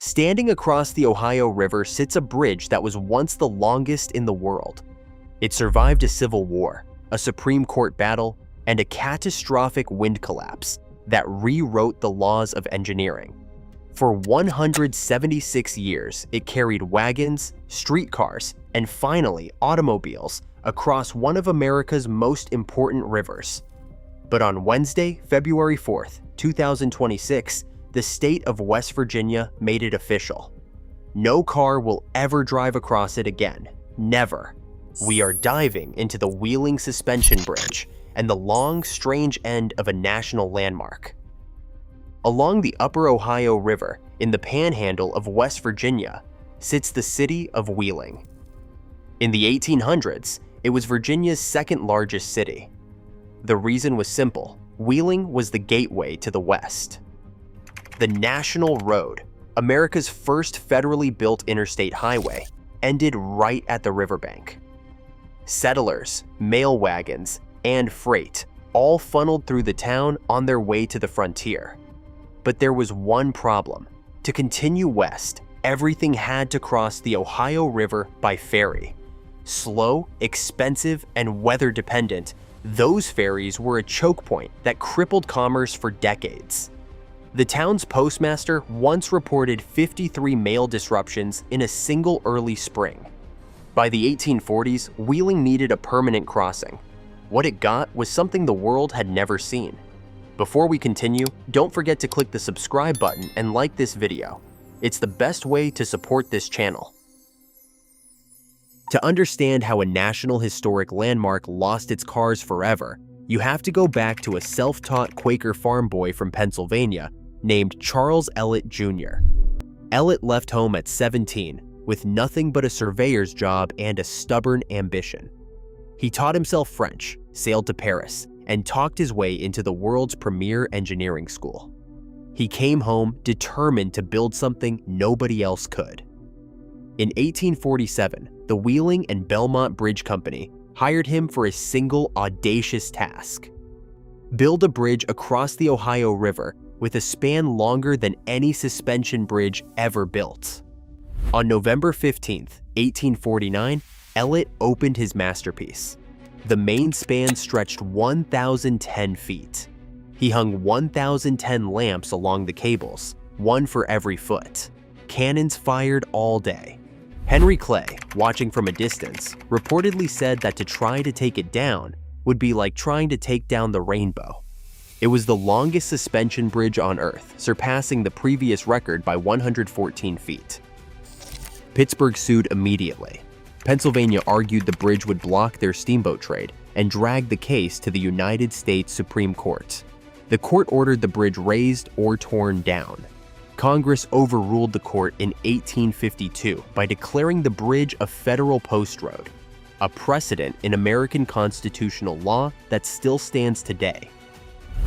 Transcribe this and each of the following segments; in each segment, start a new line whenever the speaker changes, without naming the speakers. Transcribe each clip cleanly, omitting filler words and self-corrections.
Standing across the Ohio River sits a bridge that was once the longest in the world. It survived a civil war, a Supreme Court battle, and a catastrophic wind collapse that rewrote the laws of engineering. For 176 years, it carried wagons, streetcars, and finally automobiles across one of America's most important rivers. But on Wednesday, February 4th, 2026, the state of West Virginia made it official. No car will ever drive across it again. Never. We are diving into the Wheeling Suspension Bridge and the long, strange end of a national landmark. Along the Upper Ohio River, in the panhandle of West Virginia, sits the city of Wheeling. In the 1800s, it was Virginia's second largest city. The reason was simple: Wheeling was the gateway to the West. The National Road, America's first federally built interstate highway, ended right at the riverbank. Settlers, mail wagons, and freight all funneled through the town on their way to the frontier. But there was one problem. To continue west, everything had to cross the Ohio River by ferry. Slow, expensive, and weather-dependent, those ferries were a choke point that crippled commerce for decades. The town's postmaster once reported 53 mail disruptions in a single early spring. By the 1840s, Wheeling needed a permanent crossing. What it got was something the world had never seen. Before we continue, don't forget to click the subscribe button and like this video. It's the best way to support this channel. To understand how a national historic landmark lost its cars forever, you have to go back to a self-taught Quaker farm boy from Pennsylvania named Charles Ellet Jr. Ellet left home at 17 with nothing but a surveyor's job and a stubborn ambition. He taught himself French, sailed to Paris, and talked his way into the world's premier engineering school. He came home determined to build something nobody else could. In 1847, the Wheeling and Belmont Bridge Company hired him for a single audacious task: build a bridge across the Ohio River with a span longer than any suspension bridge ever built. On November 15, 1849, Ellet opened his masterpiece. The main span stretched 1,010 feet. He hung 1,010 lamps along the cables, one for every foot. Cannons fired all day. Henry Clay, watching from a distance, reportedly said that to try to take it down would be like trying to take down the rainbow. It was the longest suspension bridge on Earth, surpassing the previous record by 114 feet. Pittsburgh sued immediately. Pennsylvania argued the bridge would block their steamboat trade and dragged the case to the United States Supreme Court. The court ordered the bridge raised or torn down. Congress overruled the court in 1852 by declaring the bridge a federal post road, a precedent in American constitutional law that still stands today.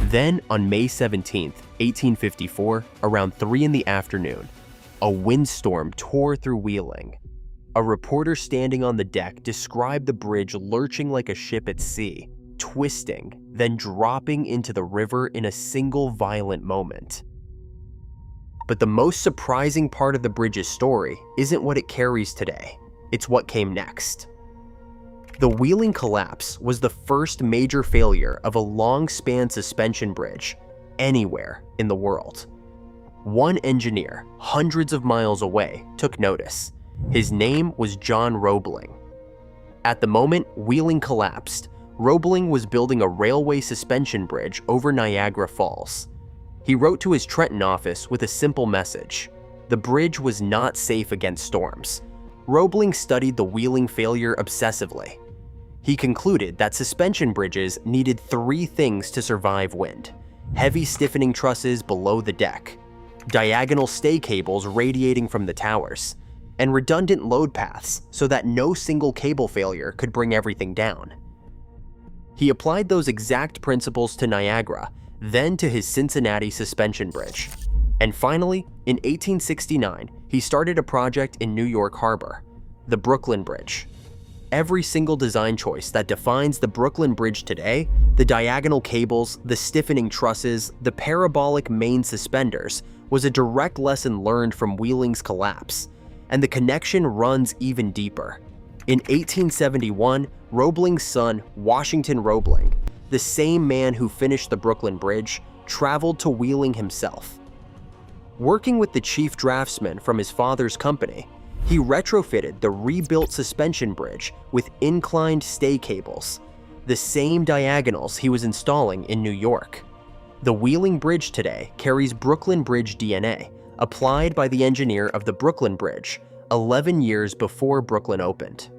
Then, on May 17, 1854, around 3 in the afternoon, a windstorm tore through Wheeling. A reporter standing on the deck described the bridge lurching like a ship at sea, twisting, then dropping into the river in a single violent moment. But the most surprising part of the bridge's story isn't what it carries today, it's what came next. The Wheeling collapse was the first major failure of a long-span suspension bridge anywhere in the world. One engineer, hundreds of miles away, took notice. His name was John Roebling. At the moment Wheeling collapsed, Roebling was building a railway suspension bridge over Niagara Falls. He wrote to his Trenton office with a simple message: the bridge was not safe against storms. Roebling studied the Wheeling failure obsessively. He concluded that suspension bridges needed 3 things to survive wind: heavy stiffening trusses below the deck, diagonal stay cables radiating from the towers, and redundant load paths so that no single cable failure could bring everything down. He applied those exact principles to Niagara, then to his Cincinnati suspension bridge. And finally, in 1869, he started a project in New York Harbor, the Brooklyn Bridge. Every single design choice that defines the Brooklyn Bridge today, the diagonal cables, the stiffening trusses, the parabolic main suspenders, was a direct lesson learned from Wheeling's collapse, and the connection runs even deeper. In 1871, Roebling's son, Washington Roebling, the same man who finished the Brooklyn Bridge, traveled to Wheeling himself. Working with the chief draftsman from his father's company, he retrofitted the rebuilt suspension bridge with inclined stay cables, the same diagonals he was installing in New York. The Wheeling Bridge today carries Brooklyn Bridge DNA, applied by the engineer of the Brooklyn Bridge 11 years before Brooklyn opened.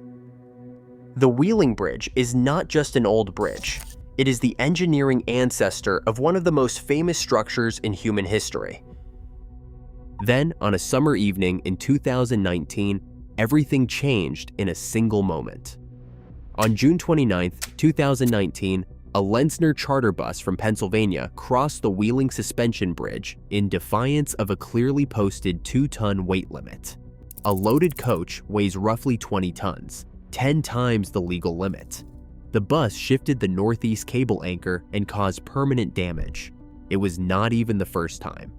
The Wheeling Bridge is not just an old bridge. It is the engineering ancestor of one of the most famous structures in human history. Then, on a summer evening in 2019, everything changed in a single moment. On June 29, 2019, a Lenzner charter bus from Pennsylvania crossed the Wheeling Suspension Bridge in defiance of a clearly posted 2-ton weight limit. A loaded coach weighs roughly 20 tons, 10 times the legal limit. The bus shifted the northeast cable anchor and caused permanent damage. It was not even the first time.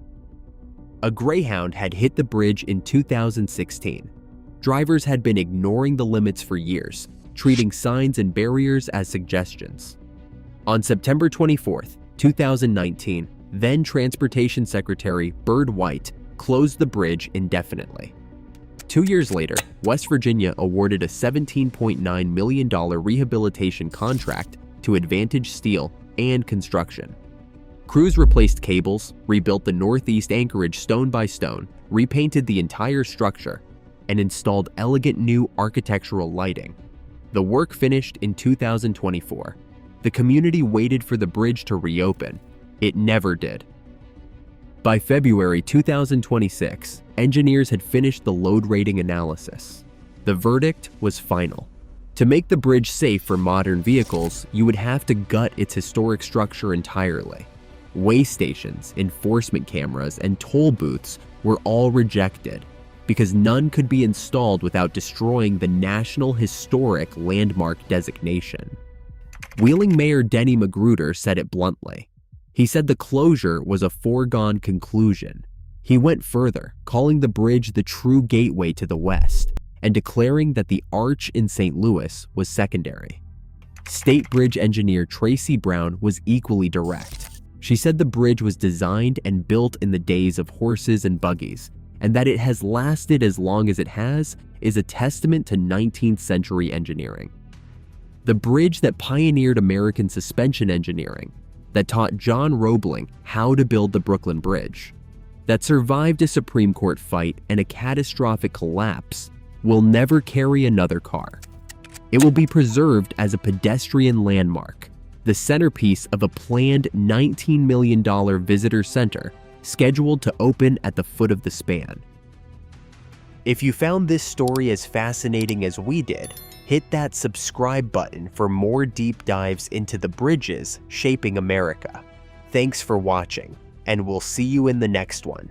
A Greyhound had hit the bridge in 2016. Drivers had been ignoring the limits for years, treating signs and barriers as suggestions. On September 24, 2019, then Transportation Secretary Byrd White closed the bridge indefinitely. 2 years later, West Virginia awarded a $17.9 million rehabilitation contract to Advantage Steel and Construction. Crews replaced cables, rebuilt the northeast anchorage stone by stone, repainted the entire structure, and installed elegant new architectural lighting. The work finished in 2024. The community waited for the bridge to reopen. It never did. By February 2026, engineers had finished the load rating analysis. The verdict was final. To make the bridge safe for modern vehicles, you would have to gut its historic structure entirely. Way stations, enforcement cameras, and toll booths were all rejected because none could be installed without destroying the National Historic Landmark designation. Wheeling Mayor Denny Magruder said it bluntly. He said the closure was a foregone conclusion. He went further, calling the bridge the true gateway to the West, and declaring that the arch in St. Louis was secondary. State Bridge engineer Tracy Brown was equally direct. She said the bridge was designed and built in the days of horses and buggies, and that it has lasted as long as it has is a testament to 19th century engineering. The bridge that pioneered American suspension engineering, that taught John Roebling how to build the Brooklyn Bridge, that survived a Supreme Court fight and a catastrophic collapse, will never carry another car. It will be preserved as a pedestrian landmark, the centerpiece of a planned $19 million visitor center scheduled to open at the foot of the span. If you found this story as fascinating as we did, hit that subscribe button for more deep dives into the bridges shaping America. Thanks for watching, and we'll see you in the next one.